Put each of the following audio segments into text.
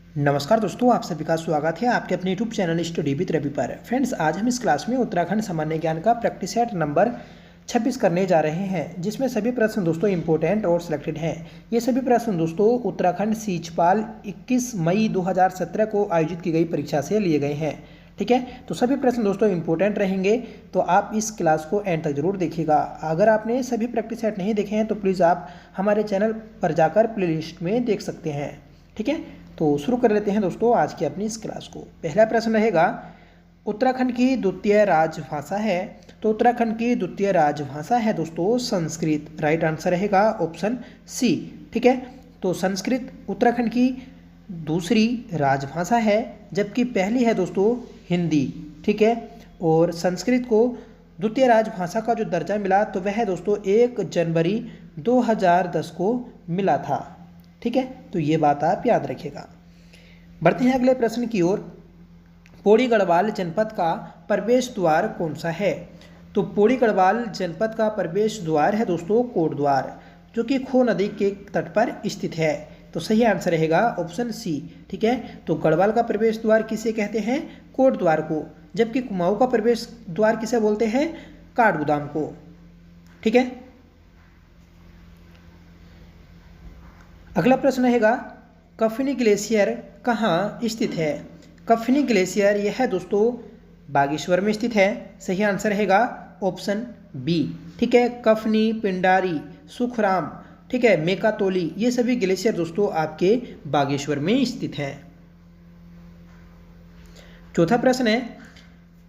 नमस्कार दोस्तों, आप सभी का स्वागत है आपके अपने YouTube channel study with Ravi पर। फ्रेंड्स, आज हम इस क्लास में उत्तराखंड सामान्य ज्ञान का प्रैक्टिस सेट नंबर 26 करने जा रहे हैं, जिसमें सभी प्रश्न दोस्तों इंपॉर्टेंट और सिलेक्टेड हैं। ये सभी प्रश्न दोस्तों उत्तराखंड सीचपाल 21 मई 2017 को आयोजित की गई परीक्षा से लिए गए हैं। ठीक है, तो सभी प्रश्न दोस्तों इंपॉर्टेंट रहेंगे, तो आप इस क्लास को एंड तक जरूर देखिएगा। अगर आपने सभी प्रैक्टिस सेट नहीं देखे हैं तो प्लीज़ आप हमारे चैनल पर जाकर प्लेलिस्ट में देख सकते हैं। ठीक है, तो शुरू कर लेते हैं दोस्तों आज की अपनी इस क्लास को। पहला प्रश्न रहेगा, उत्तराखंड की द्वितीय राजभाषा है। तो उत्तराखंड की द्वितीय राजभाषा है दोस्तों संस्कृत। राइट आंसर रहेगा ऑप्शन सी। ठीक है, तो संस्कृत उत्तराखंड की दूसरी राजभाषा है, जबकि पहली है दोस्तों हिंदी। ठीक है, और संस्कृत को द्वितीय राजभाषा का जो दर्जा मिला तो वह दोस्तों 1 जनवरी 2010 को मिला था। ठीक है, तो ये बात आप याद रखिएगा। बढ़ते हैं अगले प्रश्न की ओर। पौड़ी गढ़वाल जनपद का प्रवेश द्वार कौन सा है? तो पौड़ी गढ़वाल जनपद का प्रवेश द्वार है दोस्तों कोटद्वार, जो कि खो नदी के तट पर स्थित है। तो सही आंसर रहेगा ऑप्शन सी। ठीक है, तो गढ़वाल का प्रवेश द्वार किसे कहते हैं? कोटद्वार को, जबकि कुमाऊं का प्रवेश द्वार किसे बोलते हैं? काठगोदाम को। ठीक है, अगला प्रश्न रहेगा, कफनी ग्लेशियर कहाँ स्थित है? कफनी ग्लेशियर यह है दोस्तों बागेश्वर में स्थित है। सही आंसर रहेगा ऑप्शन बी। ठीक है, कफनी, पिंडारी, सुखराम, ठीक है, मेकातोली, ये सभी ग्लेशियर दोस्तों आपके बागेश्वर में स्थित हैं। चौथा प्रश्न है,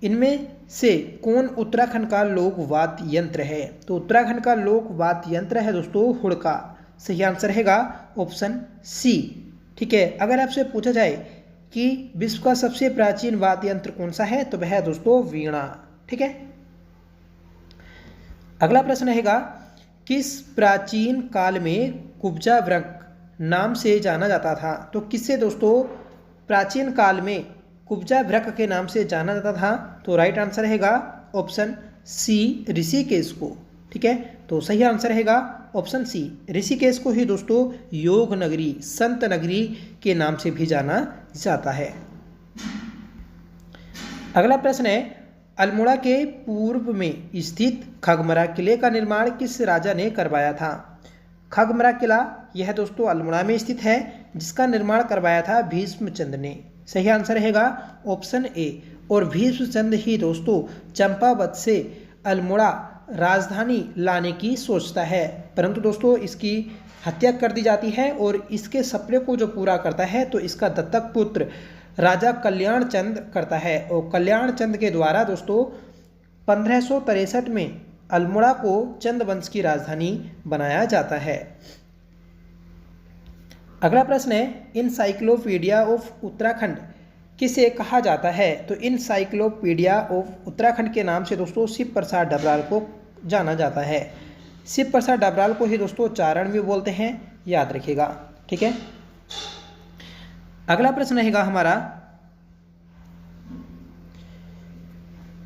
इनमें से कौन उत्तराखंड का लोक वाद्य यंत्र है? तो उत्तराखंड का लोक वाद्य यंत्र है दोस्तों हुड़का। सही आंसर रहेगा ऑप्शन सी। ठीक है, अगर आपसे पूछा जाए कि विश्व का सबसे प्राचीन वाद्य यंत्र कौन सा है तो वह है दोस्तों वीणा। ठीक है, अगला प्रश्न रहेगा, किस प्राचीन काल में कुब्जा वृक्क नाम से जाना जाता था? तो किससे दोस्तों प्राचीन काल में कुब्जा वृक्क के नाम से जाना जाता था? तो राइट आंसर रहेगा ऑप्शन सी, ऋषिकेश को। ठीक है, तो सही आंसर रहेगा ऑप्शन सी। ऋषिकेश को ही दोस्तों योग नगरी, संत नगरी के नाम से भी जाना जाता है। अगला प्रश्न है, अल्मोड़ा के पूर्व में स्थित खगमरा किले का निर्माण किस राजा ने करवाया था? खगमरा किला यह दोस्तों अल्मोड़ा में स्थित है, जिसका निर्माण करवाया था भीष्मचंद्र ने। सही आंसर रहेगा ऑप्शन ए। और भीष्मचंद्र ही दोस्तों चंपावत से अल्मोड़ा राजधानी लाने की सोचता है, परंतु दोस्तों इसकी हत्या कर दी जाती है और इसके सपने को जो पूरा करता है तो इसका दत्तक पुत्र राजा कल्याण चंद करता है। और कल्याण चंद के द्वारा दोस्तों 1563 में अल्मोड़ा को चंद वंश की राजधानी बनाया जाता है। अगला प्रश्न है, इनसाइक्लोपीडिया ऑफ उत्तराखंड किसे कहा जाता है? तो इनसाइक्लोपीडिया ऑफ उत्तराखंड के नाम से दोस्तों शिव प्रसाद डबराल को जाना जाता है। शिव प्रसाद डबराल को ही दोस्तों चारण भी बोलते हैं, याद रखिएगा। ठीक है, अगला प्रश्न रहेगा हमारा,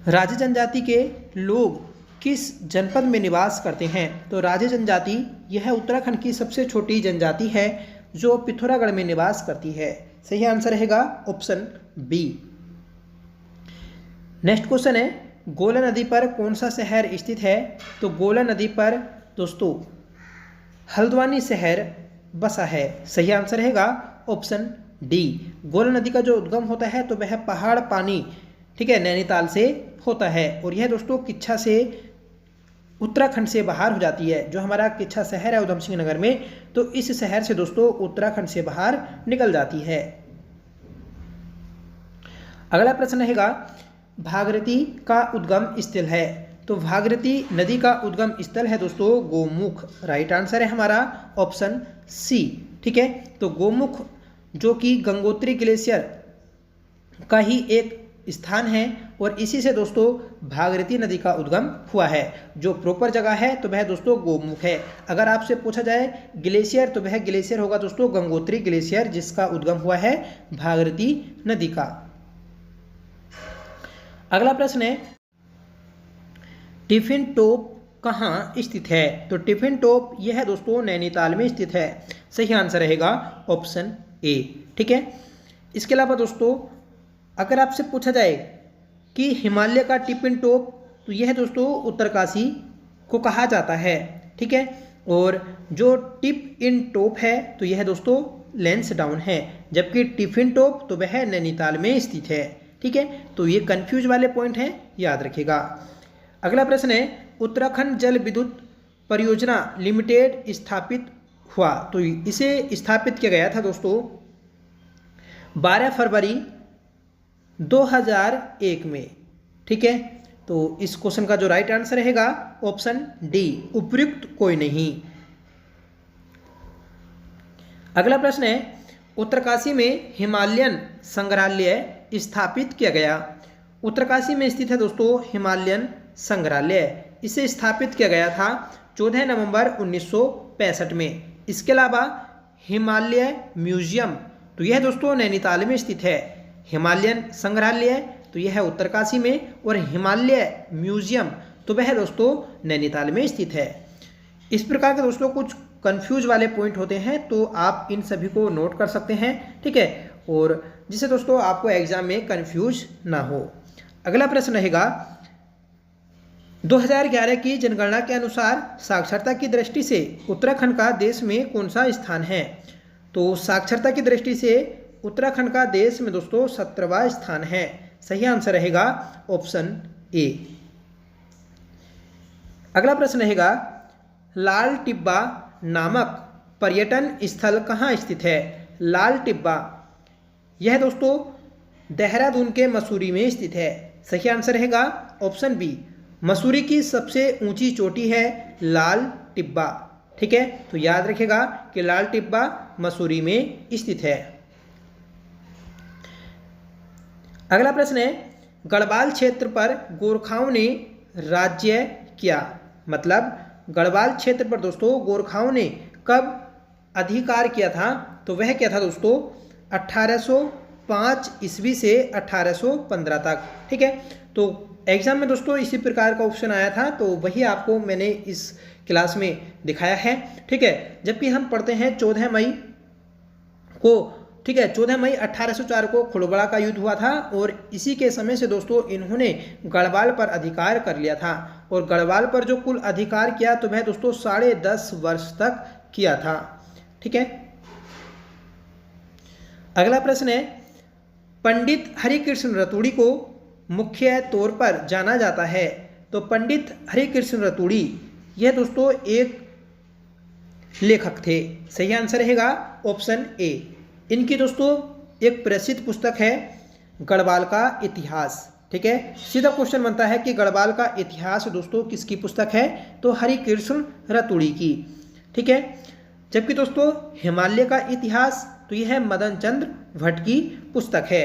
राजे जनजाति के लोग किस जनपद में निवास करते हैं? तो राजे जनजाति यह उत्तराखंड की सबसे छोटी जनजाति है जो पिथौरागढ़ में निवास करती है। सही आंसर रहेगा ऑप्शन बी। नेक्स्ट क्वेश्चन है, गोला नदी पर कौन सा शहर स्थित है? तो गोला नदी पर दोस्तों हल्द्वानी शहर बसा है। सही आंसर रहेगा ऑप्शन डी। गोला नदी का जो उद्गम होता है तो वह पहाड़ पानी, ठीक है, नैनीताल से होता है और यह दोस्तों किच्छा से उत्तराखंड से बाहर हो जाती है। जो हमारा किच्छा शहर है उधम सिंह नगर में, तो इस शहर से दोस्तों उत्तराखंड से बाहर निकल जाती है। अगला प्रश्न रहेगा, भागीरथी का उद्गम स्थल है? तो भागीरथी नदी का उद्गम स्थल है दोस्तों गोमुख। राइट आंसर है हमारा ऑप्शन सी। ठीक है, तो गोमुख जो कि गंगोत्री ग्लेशियर का ही एक स्थान है और इसी से दोस्तों भागीरथी नदी का उद्गम हुआ है। जो प्रॉपर जगह है तो वह दोस्तों गोमुख है। अगर आपसे पूछा जाए ग्लेशियर तो वह ग्लेशियर होगा दोस्तों गंगोत्री ग्लेशियर, जिसका उद्गम हुआ है भागीरथी नदी का। अगला प्रश्न है, टिफिन टॉप कहाँ स्थित है? तो टिफिन टॉप यह दोस्तों नैनीताल में स्थित है। सही आंसर रहेगा ऑप्शन ए। ठीक है, इसके अलावा दोस्तों अगर आपसे पूछा जाए कि हिमालय का टिप इन टॉप, तो यह दोस्तों उत्तरकाशी को कहा जाता है। ठीक है, और जो टिप इन टॉप है तो यह दोस्तों लैंसडाउन है, जबकि टिप इन टॉप तो वह नैनीताल में स्थित है। ठीक है, तो ये कंफ्यूज वाले पॉइंट हैं, याद रखिएगा। अगला प्रश्न है, उत्तराखंड जल विद्युत परियोजना लिमिटेड स्थापित हुआ, तो इसे स्थापित किया गया था दोस्तों 12 फरवरी 2001 में। ठीक है, तो इस क्वेश्चन का जो राइट आंसर रहेगा ऑप्शन डी, उपयुक्त कोई नहीं। अगला प्रश्न है, उत्तरकाशी में हिमालयन संग्रहालय स्थापित किया गया। उत्तरकाशी में स्थित है दोस्तों हिमालयन संग्रहालय, इसे स्थापित किया गया था 14 नवंबर 1965 में। इसके अलावा हिमालय म्यूजियम, तो यह दोस्तों नैनीताल में स्थित है। हिमालयन संग्रहालय तो यह है उत्तरकाशी में, और हिमालय म्यूजियम तो वह दोस्तों नैनीताल में स्थित है। इस प्रकार के दोस्तों कुछ कंफ्यूज वाले पॉइंट होते हैं, तो आप इन सभी को नोट कर सकते हैं। ठीक है, और जिससे दोस्तों आपको एग्जाम में कंफ्यूज ना हो। अगला प्रश्न रहेगा, 2011 की जनगणना के अनुसार साक्षरता की दृष्टि से उत्तराखंड का देश में कौन सा स्थान है। तो साक्षरता की दृष्टि से उत्तराखंड का देश में दोस्तों 17वां स्थान है। सही आंसर रहेगा ऑप्शन ए। अगला प्रश्न रहेगा, लाल टिब्बा नामक पर्यटन स्थल कहाँ स्थित है। लाल टिब्बा यह दोस्तों देहरादून के मसूरी में स्थित है। सही आंसर रहेगा ऑप्शन बी, मसूरी की सबसे ऊंची चोटी है लाल टिब्बा। ठीक है, तो याद रखिएगा कि लाल टिब्बा मसूरी में स्थित है। अगला प्रश्न है, गढ़वाल क्षेत्र पर गोरखाओं ने राज्य किया। मतलब गढ़वाल क्षेत्र पर दोस्तों गोरखाओं ने कब अधिकार किया था, तो वह क्या था दोस्तों 1805 ईस्वी से 1815 तक। ठीक है, तो एग्जाम में दोस्तों इसी प्रकार का ऑप्शन आया था, तो वही आपको मैंने इस क्लास में दिखाया है। ठीक है, जबकि हम पढ़ते हैं 14 मई को, ठीक है 14 मई 1804 को खुड़बड़ा का युद्ध हुआ था, और इसी के समय से दोस्तों इन्होंने गढ़वाल पर अधिकार कर लिया था। और गढ़वाल पर जो कुल अधिकार किया तो वह दोस्तों 10.5 वर्ष तक किया था। ठीक है, अगला प्रश्न है, पंडित हरिकृष्ण रतूड़ी को मुख्य तौर पर जाना जाता है। तो पंडित हरिकृष्ण रतूड़ी यह दोस्तों एक लेखक थे। सही आंसर रहेगा ऑप्शन ए। इनकी दोस्तों एक प्रसिद्ध पुस्तक है गढ़वाल का इतिहास। ठीक है, सीधा क्वेश्चन बनता है कि गढ़वाल का इतिहास दोस्तों किसकी पुस्तक है, तो हरिकृष्ण रतूड़ी की। ठीक है, जबकि दोस्तों हिमालय का इतिहास तो यह मदन चंद्र भट्ट की पुस्तक है।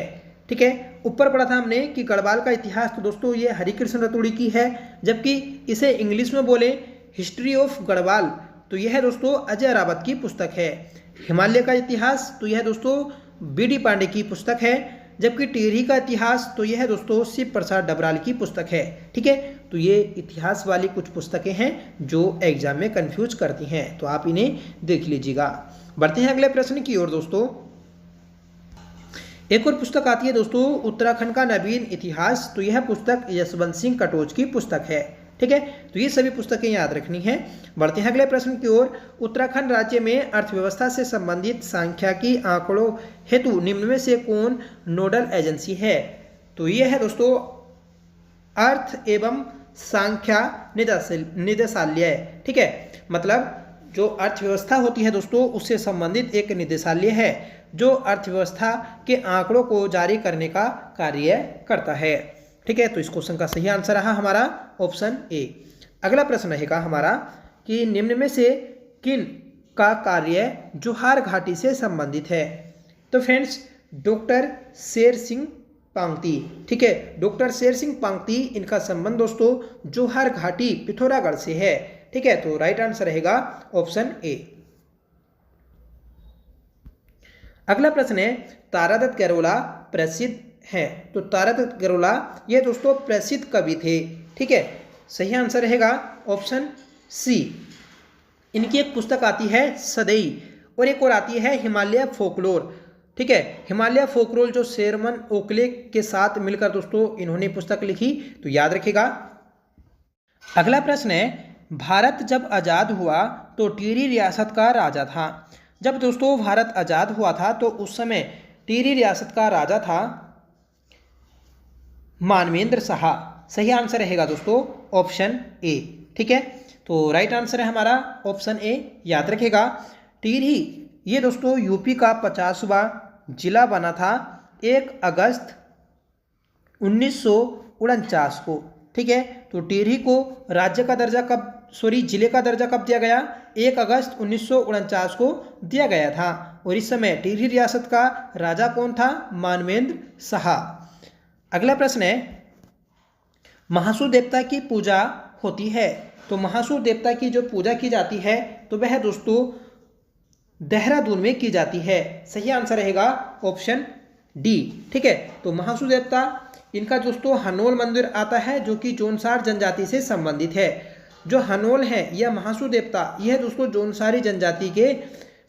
ठीक है, ऊपर पढ़ा था हमने कि गढ़वाल का इतिहास तो दोस्तों ये हरिकृष्ण रतूड़ी की है, जबकि इसे इंग्लिश में बोले हिस्ट्री ऑफ गढ़वाल तो यह दोस्तों अजय रावत की पुस्तक है। हिमालय का इतिहास तो यह दोस्तों बीडी पांडे की पुस्तक है, जबकि टिहरी का इतिहास तो यह दोस्तों शिव प्रसाद डबराल की पुस्तक है। ठीक है, तो ये इतिहास वाली कुछ पुस्तकें हैं जो एग्जाम में कंफ्यूज करती हैं, तो आप इन्हें देख लीजिएगा। बढ़ते हैं अगले प्रश्न की ओर दोस्तों। एक और पुस्तक आती है दोस्तों उत्तराखंड का नवीन इतिहास, तो यह पुस्तक यशवंत सिंह कटोच की पुस्तक है। ठीक है, तो ये सभी पुस्तकें याद रखनी है। बढ़ते हैं अगले प्रश्न की ओर। उत्तराखंड राज्य में अर्थव्यवस्था से संबंधित सांख्यिकी आंकड़ों हेतु निम्न में से कौन नोडल एजेंसी है। तो यह है दोस्तों अर्थ एवं सांख्या निदेशालय। ठीक है, मतलब जो अर्थव्यवस्था होती है दोस्तों उससे संबंधित एक निदेशालय है जो अर्थव्यवस्था के आंकड़ों को जारी करने का कार्य करता है। ठीक है, तो इस क्वेश्चन का सही आंसर रहा हमारा ऑप्शन ए। अगला प्रश्न रहेगा हमारा कि निम्न में से किन का कार्य जोहार घाटी से संबंधित है। तो फ्रेंड्स डॉक्टर शेर सिंह पांगती। ठीक है, डॉक्टर शेर सिंह पांगती इनका संबंध दोस्तों जोहार घाटी पिथौरागढ़ से है। ठीक है, तो राइट आंसर रहेगा ऑप्शन ए। अगला प्रश्न है तारादत्त गैरोला प्रसिद्ध हैं। तो तारादत्त गैरोला ये दोस्तों प्रसिद्ध कवि थे। ठीक है, सही आंसर रहेगा ऑप्शन सी। इनकी एक पुस्तक आती है सदैई और एक और आती है हिमालय फोकलोर। ठीक है। हिमालय फोकरोल जो शेरमन ओकले के साथ मिलकर दोस्तों इन्होंने पुस्तक लिखी, तो याद रखिएगा। अगला प्रश्न है, भारत जब आज़ाद हुआ तो टिहरी रियासत का राजा था। जब दोस्तों भारत आज़ाद हुआ था तो उस समय टिहरी रियासत का राजा था मानवेंद्र शाह। सही आंसर रहेगा दोस्तों ऑप्शन ए। ठीक है, तो राइट आंसर है हमारा ऑप्शन ए, याद रखिएगा। टिहरी ये दोस्तों यूपी का 50वां जिला बना था 1 अगस्त 1949 को। ठीक है, तो टिहरी को राज्य का दर्जा जिले का दर्जा कब दिया गया? 1 अगस्त 1949 को दिया गया था। और इस समय टिहरी रियासत का राजा कौन था? मानवेंद्र शाह। अगला प्रश्न है, महासू देवता की पूजा होती है। तो महासू देवता की जो पूजा की जाती है तो वह दोस्तों देहरादून में की जाती है। सही आंसर रहेगा ऑप्शन डी। ठीक है, तो महासू देवता इनका दोस्तों हनोल मंदिर आता है जो कि जौनसार जनजाति से संबंधित है। जो हनोल है यह महासू देवता, यह दोस्तों जौनसारी जनजाति के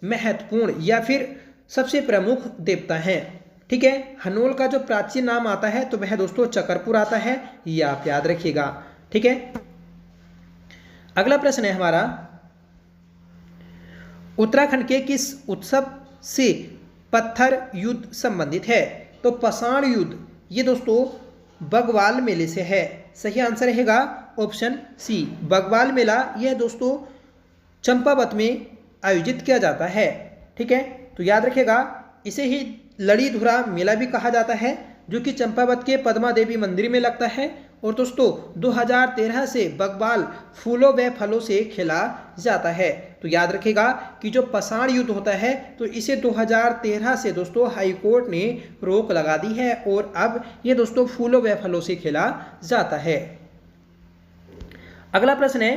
महत्वपूर्ण या फिर सबसे प्रमुख देवता हैं। ठीक है, हनोल का जो प्राचीन नाम आता है तो वह दोस्तों चकरपुर आता है, यह आप याद रखिएगा। ठीक है, अगला प्रश्न है हमारा, उत्तराखंड के किस उत्सव से पत्थर युद्ध संबंधित है? तो पाषाण युद्ध ये दोस्तों बगवाल मेले से है। सही आंसर रहेगा ऑप्शन सी, बगवाल मेला यह दोस्तों चंपावत में आयोजित किया जाता है। ठीक है, तो याद रखिएगा, इसे ही लड़ीधुरा मेला भी कहा जाता है जो कि चंपावत के पद्मा देवी मंदिर में लगता है। और दोस्तों 2013 से बगवाल फूलों व फलों से खेला जाता है। तो याद रखिएगा कि जो पाषाण युद्ध होता है तो इसे 2013 से दोस्तों हाई कोर्ट ने रोक लगा दी है और अब ये दोस्तों फूलों व फलों से खेला जाता है। अगला प्रश्न है,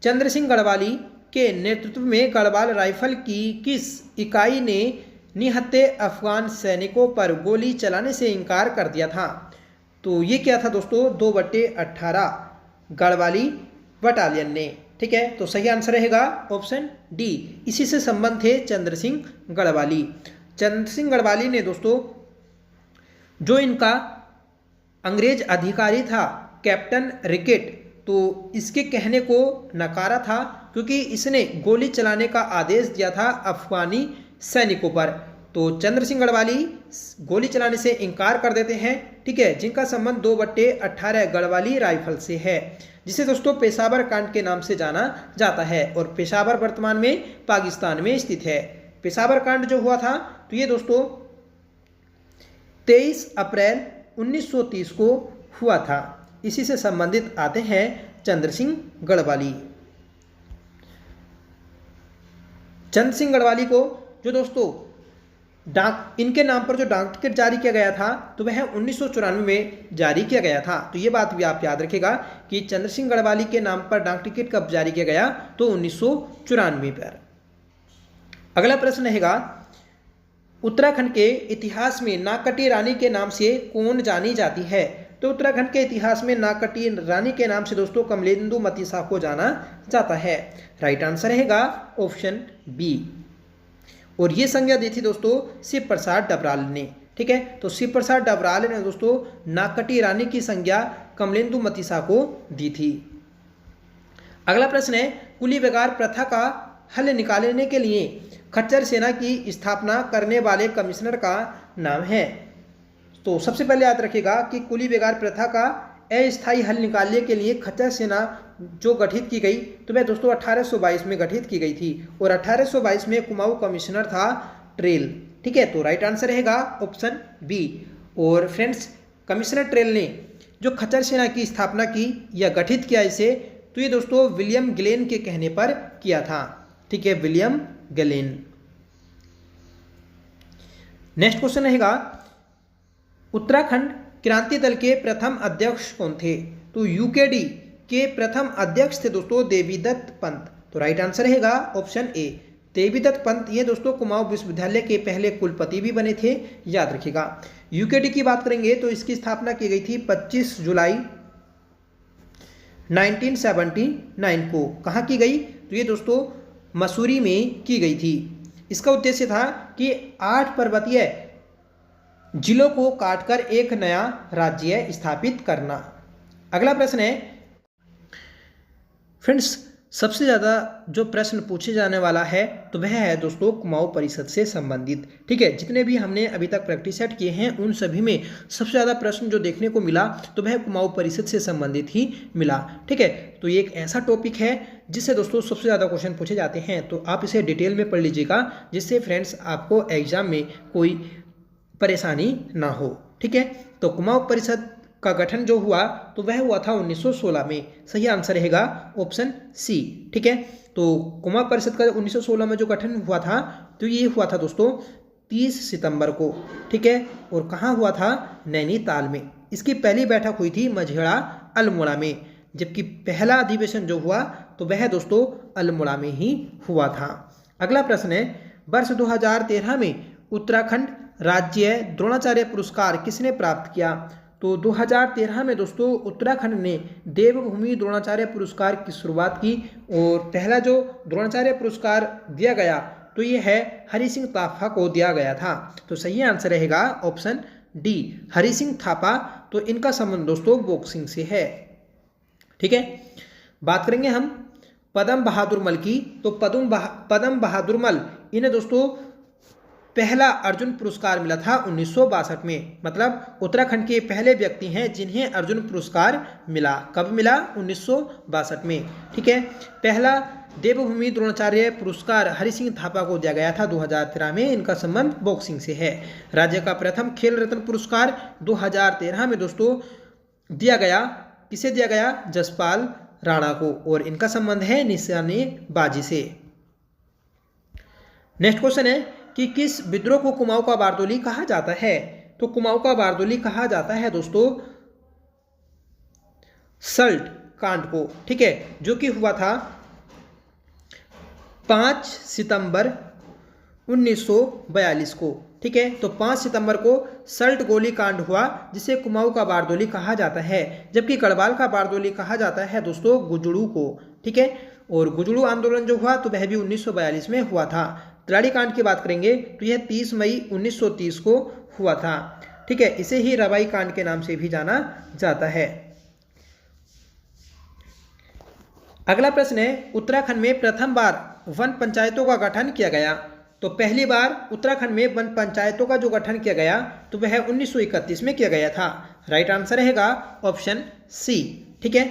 चंद्र सिंह गढ़वाली के नेतृत्व में गढ़वाल राइफल की किस इकाई ने निहत्थे अफगान सैनिकों पर गोली चलाने से इनकार कर दिया था? तो ये क्या था दोस्तों? 2/18 गढ़वाली बटालियन ने। ठीक है, तो सही आंसर रहेगा ऑप्शन डी, इसी से संबंध थे चंद्र सिंह गढ़वाली। चंद्र सिंह गढ़वाली ने दोस्तों जो इनका अंग्रेज अधिकारी था कैप्टन रिकेट, तो इसके कहने को नकारा था क्योंकि इसने गोली चलाने का आदेश दिया था अफगानी सैनिकों पर। तो चंद्र सिंह गढ़वाली गोली चलाने से इनकार कर देते हैं। ठीक है, जिनका संबंध 2/18 गढ़वाली राइफल से है, जिसे दोस्तों पेशावर कांड के नाम से जाना जाता है। और पेशावर वर्तमान में पाकिस्तान में स्थित है। पेशावर कांड जो हुआ था तो ये दोस्तों 23 अप्रैल 1930 को हुआ था। इसी से संबंधित आते हैं चंद्र सिंह गढ़वाली। चंद्र सिंह गढ़वाली को जो दोस्तों इनके नाम पर जो डाक टिकट जारी किया गया था तो वह 1994 में जारी किया गया था। तो ये बात भी आप याद रखिएगा कि चंद्र सिंह गढ़वाली के नाम पर डाक टिकट कब जारी किया गया? तो 1994 पर। अगला प्रश्न रहेगा, उत्तराखंड के इतिहास में नाकटी रानी के नाम से कौन जानी जाती है? तो उत्तराखंड के इतिहास में नाकटी रानी के नाम से दोस्तों कमलेंदु मती शाह को जाना जाता है। राइट आंसर रहेगा ऑप्शन बी। और ये संज्ञा दी थी दोस्तों शिव प्रसाद डबराल ने। ठीक है, तो शिव प्रसाद डबराल ने दोस्तों नाकटी रानी की संज्ञा कमलेंदु मती शाह को दी थी। अगला प्रश्न है, कुली बेगार प्रथा का हल निकालने के लिए खच्चर सेना की स्थापना करने वाले कमिश्नर का नाम है। तो सबसे पहले याद रखिएगा कि कुली बेगार प्रथा का अस्थायी हल निकालने के लिए खच्चर सेना जो गठित की गई तो वह दोस्तों 1822 में गठित की गई थी। और 1822 में कुमाऊं कमिश्नर था ट्रेल। ठीक है, तो राइट आंसर रहेगा ऑप्शन बी। और फ्रेंड्स, कमिश्नर ट्रेल ने जो खच्चर सेना की स्थापना की या गठित किया इसे, तो ये दोस्तों विलियम ग्लेन के कहने पर किया था। ठीक है, विलियम ग्लेन। नेक्स्ट क्वेश्चन रहेगा, उत्तराखंड क्रांति दल के प्रथम अध्यक्ष कौन थे? तो यूकेडी के प्रथम अध्यक्ष थे दोस्तों देवीदत्त पंत। तो राइट आंसर रहेगा ऑप्शन ए, देवीदत्त पंत। ये दोस्तों कुमाऊं विश्वविद्यालय के पहले कुलपति भी बने थे, याद रखिएगा। यूकेडी की बात करेंगे तो इसकी स्थापना की गई थी 25 जुलाई 1979 को। कहाँ की गई? तो ये दोस्तों मसूरी में की गई थी। इसका उद्देश्य था कि 8 पर्वतीय जिलों को काटकर एक नया राज्य स्थापित करना। अगला प्रश्न है फ्रेंड्स, सबसे ज़्यादा जो प्रश्न पूछे जाने वाला है तो वह है दोस्तों कुमाऊं परिषद से संबंधित। ठीक है, जितने भी हमने अभी तक प्रैक्टिस सेट किए हैं उन सभी में सबसे ज़्यादा प्रश्न जो देखने को मिला तो वह कुमाऊं परिषद से संबंधित ही मिला। ठीक है, तो ये एक ऐसा टॉपिक है जिससे दोस्तों सबसे ज़्यादा क्वेश्चन पूछे जाते हैं, तो आप इसे डिटेल में पढ़ लीजिएगा जिससे फ्रेंड्स आपको एग्जाम में कोई परेशानी ना हो। ठीक है, तो कुमाऊं परिषद का गठन जो हुआ तो वह हुआ था 1916 में। सही आंसर रहेगा ऑप्शन सी। ठीक है, तो कुमाऊं परिषद का 1916 में जो गठन हुआ था तो ये हुआ था दोस्तों 30 सितंबर को। ठीक है, और कहाँ हुआ था? नैनीताल में। इसकी पहली बैठक हुई थी मझेड़ा अल्मोड़ा में, जबकि पहला अधिवेशन जो हुआ तो वह दोस्तों अल्मोड़ा में ही हुआ था। अगला प्रश्न है, वर्ष 2013 में उत्तराखंड राज्य द्रोणाचार्य पुरस्कार किसने प्राप्त किया? तो 2013 में दोस्तों उत्तराखंड ने देवभूमि द्रोणाचार्य पुरस्कार की शुरुआत की और पहला जो द्रोणाचार्य पुरस्कार दिया गया तो ये है हरि सिंह थापा को दिया गया था। तो सही आंसर रहेगा ऑप्शन डी, हरि सिंह थापा। तो इनका संबंध दोस्तों बॉक्सिंग से है। ठीक है, बात करेंगे हम पद्म बहादुर मल की। तो पद्म बहादुर मल इन्हें दोस्तों पहला अर्जुन पुरस्कार मिला था 1962 में। मतलब उत्तराखंड के पहले व्यक्ति हैं जिन्हें अर्जुन पुरस्कार मिला। कब मिला? 1962 में। ठीक है, पहला देवभूमि द्रोणाचार्य पुरस्कार हरि सिंह थापा को दिया गया था 2013 में। इनका संबंध बॉक्सिंग से है। राज्य का प्रथम खेल रत्न पुरस्कार 2013 में दोस्तों दिया गया। किसे दिया गया? जसपाल राणा को, और इनका संबंध है निशानेबाजी से। नेक्स्ट क्वेश्चन है कि किस विद्रोह को कुमाऊं का बारदोली कहा जाता है? तो कुमाऊं का बारदोली कहा जाता है दोस्तों सल्ट कांड को। ठीक है, जो कि हुआ था 5 सितंबर 1942 को। ठीक है, तो 5 सितंबर को सल्ट गोली कांड हुआ जिसे कुमाऊं का बारदोली कहा जाता है, जबकि गढ़वाल का बारदोली कहा जाता है दोस्तों गुजड़ू को। ठीक है, और गुजड़ू आंदोलन जो हुआ तो वह भी 1942 में हुआ था। तराड़ी कांड की बात करेंगे तो यह 30 मई 1930 को हुआ था। ठीक है, इसे ही रवाई कांड के नाम से भी जाना जाता है। अगला प्रश्न है, उत्तराखंड में प्रथम बार वन पंचायतों का गठन किया गया। तो पहली बार उत्तराखंड में वन पंचायतों का जो गठन किया गया तो वह 1931 में किया गया था। राइट आंसर रहेगा ऑप्शन सी। ठीक है,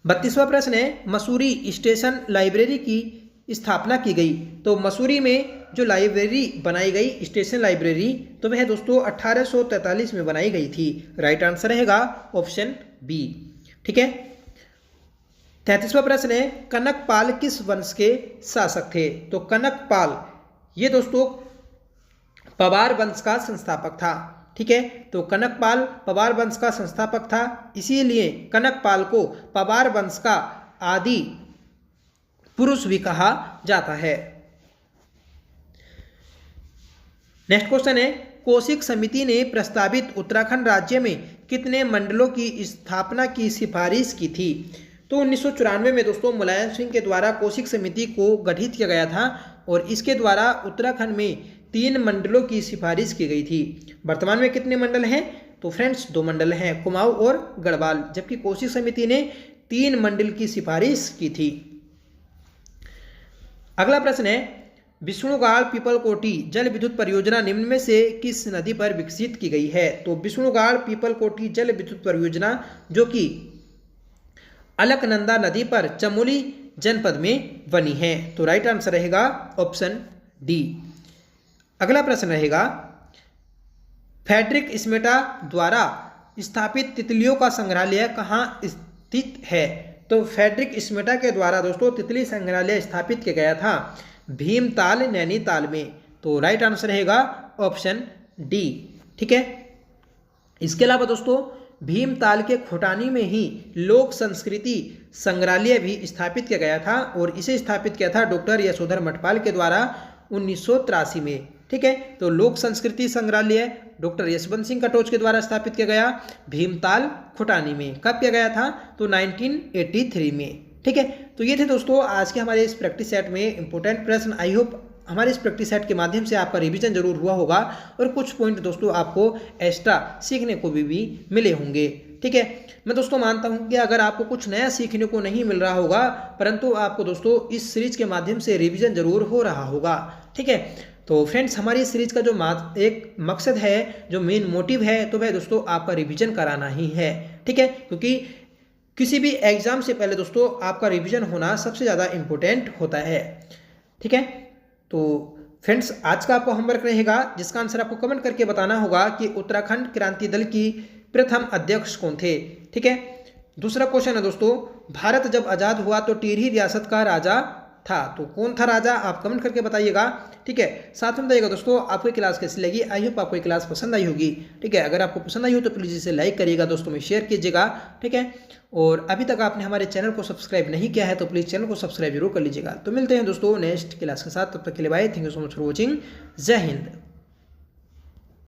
32वां प्रश्न है, मसूरी स्टेशन लाइब्रेरी की स्थापना की गई। तो मसूरी में जो लाइब्रेरी बनाई गई स्टेशन लाइब्रेरी तो वह दोस्तों 1843 में बनाई गई थी। राइट आंसर रहेगा ऑप्शन बी। ठीक है, 33वां प्रश्न है, कनकपाल किस वंश के शासक थे? तो कनकपाल ये दोस्तों पवार वंश का संस्थापक था। ठीक है, तो कनकपाल पवार वंश का संस्थापक था, इसीलिए कनकपाल को पवार वंश का आदि पुरुष भी कहा जाता है। नेक्स्ट क्वेश्चन है, कौशिक समिति ने प्रस्तावित उत्तराखंड राज्य में कितने मंडलों की स्थापना की सिफारिश की थी? तो 1994 में दोस्तों मुलायम सिंह के द्वारा कौशिक समिति को गठित किया गया था और इसके द्वारा उत्तराखंड में 3 मंडलों की सिफारिश की गई थी। वर्तमान में कितने मंडल हैं? तो फ्रेंड्स 2 मंडल हैं, कुमाऊं और गढ़वाल, जबकि कौशिक समिति ने 3 मंडल की सिफारिश की थी। अगला प्रश्न है, विष्णुगाड़ पीपलकोटी जल विद्युत परियोजना निम्न में से किस नदी पर विकसित की गई है? तो विष्णुगाड़ पीपलकोटी जल विद्युत परियोजना जो कि अलकनंदा नदी पर चमोली जनपद में बनी है। तो राइट आंसर रहेगा ऑप्शन डी। अगला प्रश्न रहेगा, फ्रेडरिक स्मेटा द्वारा स्थापित तितलियों का संग्रहालय कहाँ स्थित है? तो फ्रेडरिक स्मेटा के द्वारा दोस्तों तितली संग्रहालय स्थापित किया गया था भीमताल नैनीताल में। तो राइट आंसर रहेगा ऑप्शन डी। ठीक है, इसके अलावा दोस्तों भीमताल के खोटानी में ही लोक संस्कृति संग्रहालय भी स्थापित किया गया था और इसे स्थापित किया था डॉक्टर यशोधर मठपाल के द्वारा 1983 में। ठीक है, तो लोक संस्कृति संग्रहालय डॉक्टर यशवंत सिंह कटोच के द्वारा स्थापित किया गया भीमताल खोटानी में। कब किया गया था? तो 1983 में। ठीक है, तो ये थे दोस्तों आज के हमारे इस प्रैक्टिस सेट में इंपॉर्टेंट प्रश्न। आई होप हमारे इस प्रैक्टिस सेट के माध्यम से आपका रिवीजन जरूर हुआ होगा और कुछ पॉइंट दोस्तों आपको एक्स्ट्रा सीखने को भी मिले होंगे। ठीक है, मैं दोस्तों मानता हूं कि अगर आपको कुछ नया सीखने को नहीं मिल रहा होगा, परंतु आपको दोस्तों इस सीरीज के माध्यम से रिवीजन जरूर हो रहा होगा। ठीक है, तो फ्रेंड्स हमारी इस सीरीज का जो एक मकसद है, जो मेन मोटिव है, तो वह दोस्तों आपका रिवीजन कराना ही है। ठीक है, क्योंकि किसी भी एग्जाम से पहले दोस्तों आपका रिवीजन होना सबसे ज़्यादा इम्पोर्टेंट होता है। ठीक है, तो फ्रेंड्स आज का आपको होमवर्क रहेगा जिसका आंसर आपको कमेंट करके बताना होगा कि उत्तराखंड क्रांति दल की प्रथम अध्यक्ष कौन थे। ठीक है, दूसरा क्वेश्चन है दोस्तों, भारत जब आज़ाद हुआ तो टिहरी रियासत का राजा था, तो कौन था राजा, आप कमेंट करके बताइएगा। ठीक है, साथ में बताइएगा दोस्तों आपको क्लास कैसी लगी। आई होप आपको क्लास पसंद आई होगी। ठीक है, अगर आपको पसंद आई हो तो प्लीज़ इसे लाइक करिएगा, दोस्तों में शेयर कीजिएगा। ठीक है, और अभी तक आपने हमारे चैनल को सब्सक्राइब नहीं किया है तो प्लीज़ चैनल को सब्सक्राइब जरूर कर लीजिएगा। तो मिलते हैं दोस्तों नेक्स्ट क्लास के साथ, तब तक के लिए bye, thank you so much for watching. जय हिंद।